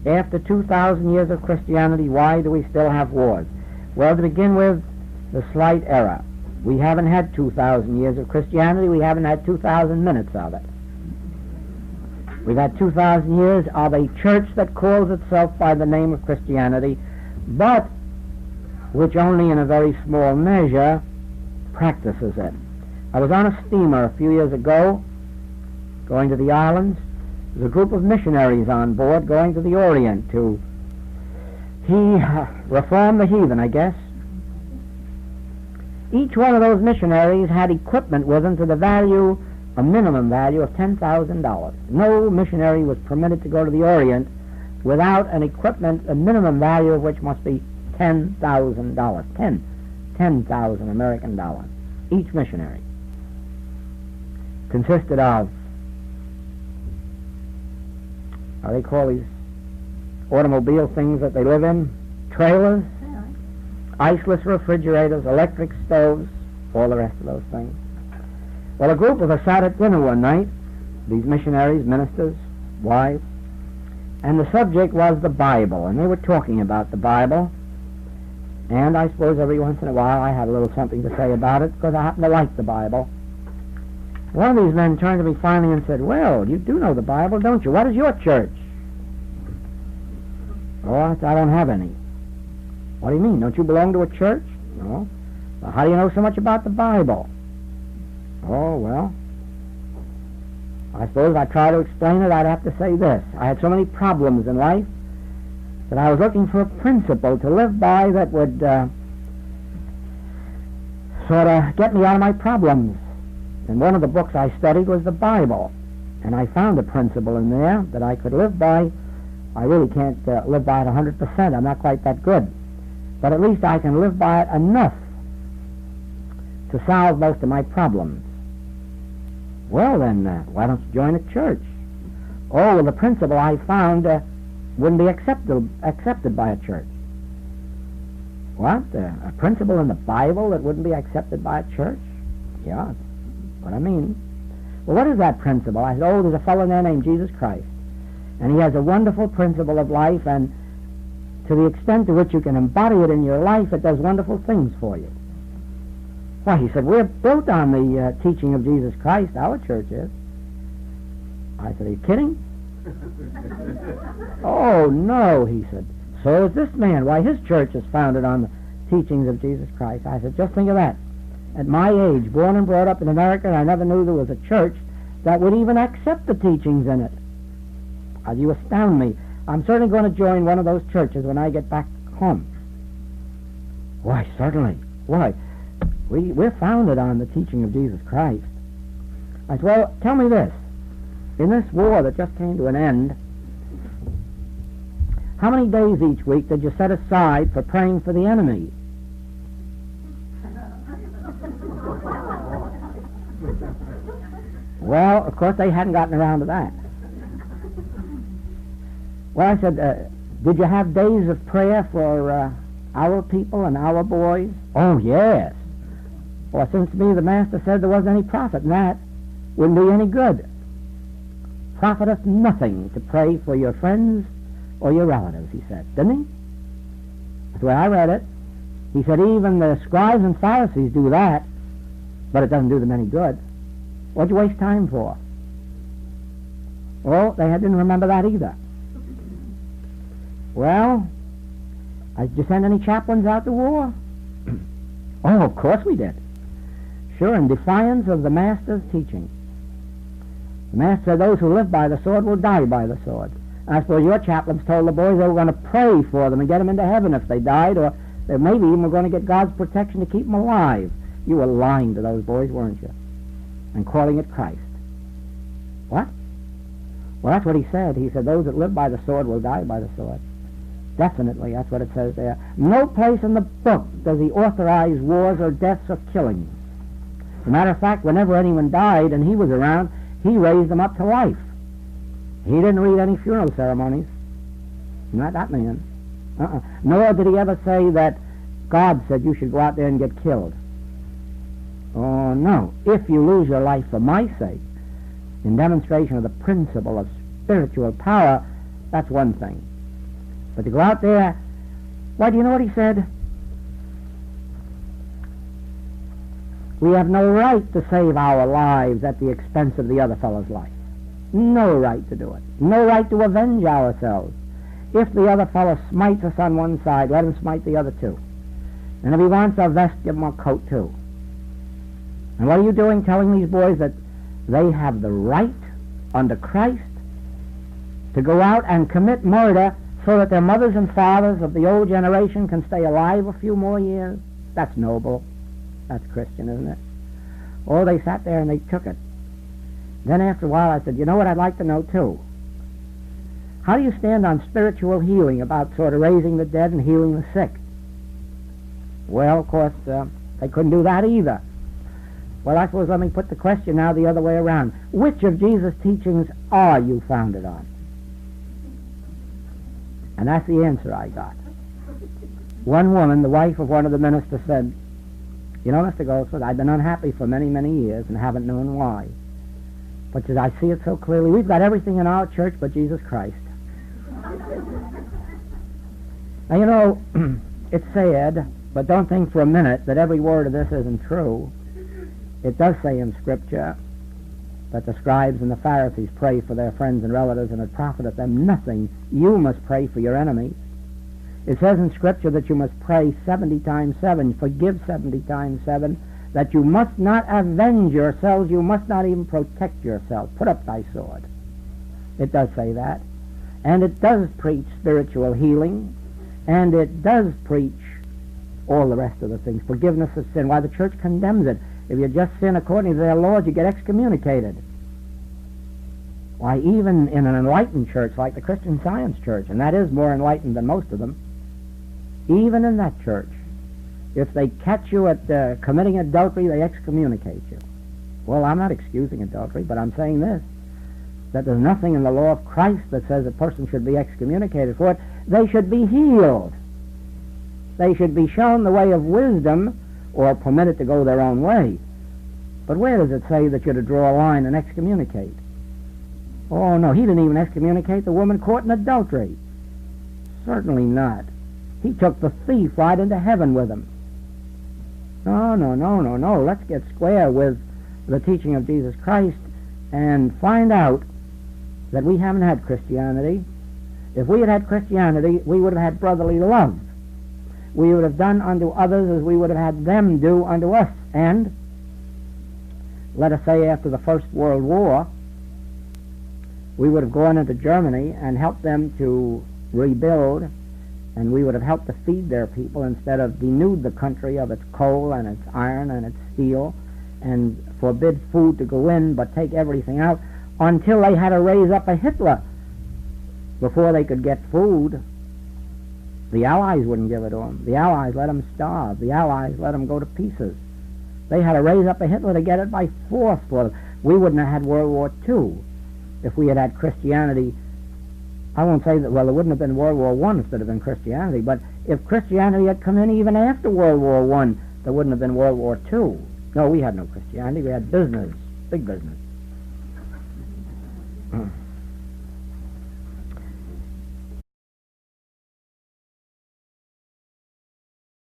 After 2,000 years of Christianity, why do we still have wars? Well, to begin with, the slight error. We haven't had 2,000 years of Christianity. We haven't had 2,000 minutes of it. We've had 2,000 years of a church that calls itself by the name of Christianity, but which only in a very small measure practices it. I was on a steamer a few years ago, going to the islands. There was a group of missionaries on board going to the Orient to reform the heathen, I guess. Each one of those missionaries had equipment with them to the value, a minimum value of $10,000. No missionary was permitted to go to the Orient without an equipment, a minimum value of which must be $10,000. 10,000 American dollars. Each missionary consisted of, how do they call these automobile things that they live in? Trailers, iceless refrigerators, electric stoves, all the rest of those things. Well, a group of us sat at dinner one night, these missionaries, ministers, wives, and the subject was the Bible, and they were talking about the Bible, and I suppose every once in a while I had a little something to say about it because I happen to like the Bible. One of these men turned to me finally and said, "Well, you do know the Bible, don't you? What is your church?" "Oh," I said, "I don't have any." "What do you mean? Don't you belong to a church?" "No." "Well, how do you know so much about the Bible?" "Oh, well, I suppose if I try to explain it, I'd have to say this. I had so many problems in life that I was looking for a principle to live by that would sort of get me out of my problems. And one of the books I studied was the Bible. And I found a principle in there that I could live by. I really can't live by it 100%. I'm not quite that good. But at least I can live by it enough to solve most of my problems. "Well, then, why don't you join a church?" "Oh, well, the principle I found wouldn't be accepted by a church." "What? A principle in the Bible that wouldn't be accepted by a church?" "Yeah, that's what I mean." "Well, what is that principle?" I said, "Oh, there's a fellow there named Jesus Christ, and he has a wonderful principle of life, and to the extent to which you can embody it in your life, it does wonderful things for you." "Why," he said, "we're built on the teaching of Jesus Christ, our church is." I said, "Are you kidding?" "Oh, no," he said. "So is this man. Why, his church is founded on the teachings of Jesus Christ." I said, "Just think of that. At my age, born and brought up in America, I never knew there was a church that would even accept the teachings in it." You astound me. I'm certainly going to join one of those churches when I get back home." "Why, certainly. Why, we're founded on the teaching of Jesus Christ." I said, "Well, tell me this. In this war that just came to an end, how many days each week did you set aside for praying for the enemy?" Well, of course, they hadn't gotten around to that. Well, I said, "Did you have days of prayer for our people and our boys?" "Oh, yes." "Well, it seems to me the Master said there wasn't any profit in that. Wouldn't do any good. Profiteth nothing to pray for your friends or your relatives," he said, didn't he? That's the way I read it. He said even the scribes and Pharisees do that, but it doesn't do them any good. What'd you waste time for? Well, they didn't remember that either. "Well, did you send any chaplains out to war?" "Oh, of course we did. Sure, in defiance of the Master's teaching. The Master said those who live by the sword will die by the sword. And I suppose your chaplains told the boys they were going to pray for them and get them into heaven if they died, or they maybe even were going to get God's protection to keep them alive. You were lying to those boys, weren't you? And calling it Christ." "What?" "Well, that's what he said. He said those that live by the sword will die by the sword." Definitely, that's what it says there. No place in the book does he authorize wars or deaths or killings. As a matter of fact, whenever anyone died and he was around, he raised them up to life. He didn't read any funeral ceremonies. Not that man. Nor did he ever say that God said you should go out there and get killed. Oh, no. If you lose your life for my sake, in demonstration of the principle of spiritual power, that's one thing. But to go out there, why, do you know what he said? We have no right to save our lives at the expense of the other fellow's life. No right to do it. No right to avenge ourselves. If the other fellow smites us on one side, let him smite the other too. And if he wants a vest, give him a coat too. And what are you doing, telling these boys that they have the right under Christ to go out and commit murder so that their mothers and fathers of the old generation can stay alive a few more years? That's noble. That's Christian, isn't it? Oh, they sat there and they took it. Then after a while I said, you know what I'd like to know too? How do you stand on spiritual healing, about sort of raising the dead and healing the sick? Well, of course, they couldn't do that either. Well, I suppose let me put the question now the other way around. Which of Jesus' teachings are you founded on? And that's the answer I got. One woman, the wife of one of the ministers, said, you know, Mr. Goldsmith, I've been unhappy for many, many years and haven't known why. But as I see it so clearly, we've got everything in our church but Jesus Christ. Now, you know, it's sad, but don't think for a minute that every word of this isn't true. It does say in Scripture that the scribes and the Pharisees pray for their friends and relatives, and it profiteth them nothing. You must pray for your enemies. It says in Scripture that you must pray 70 times 7, forgive 70 times 7, that you must not avenge yourselves, you must not even protect yourself. Put up thy sword. It does say that. And it does preach spiritual healing, and it does preach all the rest of the things. Forgiveness of sin. Why, the church condemns it. If you just sin according to their laws, you get excommunicated. Why, even in an enlightened church like the Christian Science Church, and that is more enlightened than most of them, even in that church, if they catch you at committing adultery, they excommunicate you. Well, I'm not excusing adultery, but I'm saying this, that there's nothing in the law of Christ that says a person should be excommunicated for it. They should be healed. They should be shown the way of wisdom, or permitted to go their own way. But where does it say that you're to draw a line and excommunicate? Oh, no, he didn't even excommunicate the woman caught in adultery. Certainly not. He took the thief right into heaven with him. No. Let's get square with the teaching of Jesus Christ and find out that we haven't had Christianity. If we had had Christianity, we would have had brotherly love. We would have done unto others as we would have had them do unto us. And, let us say after the First World War, we would have gone into Germany and helped them to rebuild, and we would have helped to feed their people instead of denude the country of its coal and its iron and its steel and forbid food to go in but take everything out until they had to raise up a Hitler before they could get food. The Allies wouldn't give it to them. The Allies let them starve. The Allies let them go to pieces. They had to raise up a Hitler to get it by force for them. We wouldn't have had World War II if we had had Christianity. I won't say that, well, it wouldn't have been World War I if it had been Christianity, but if Christianity had come in even after World War I, there wouldn't have been World War II. No, we had no Christianity. We had business, big business.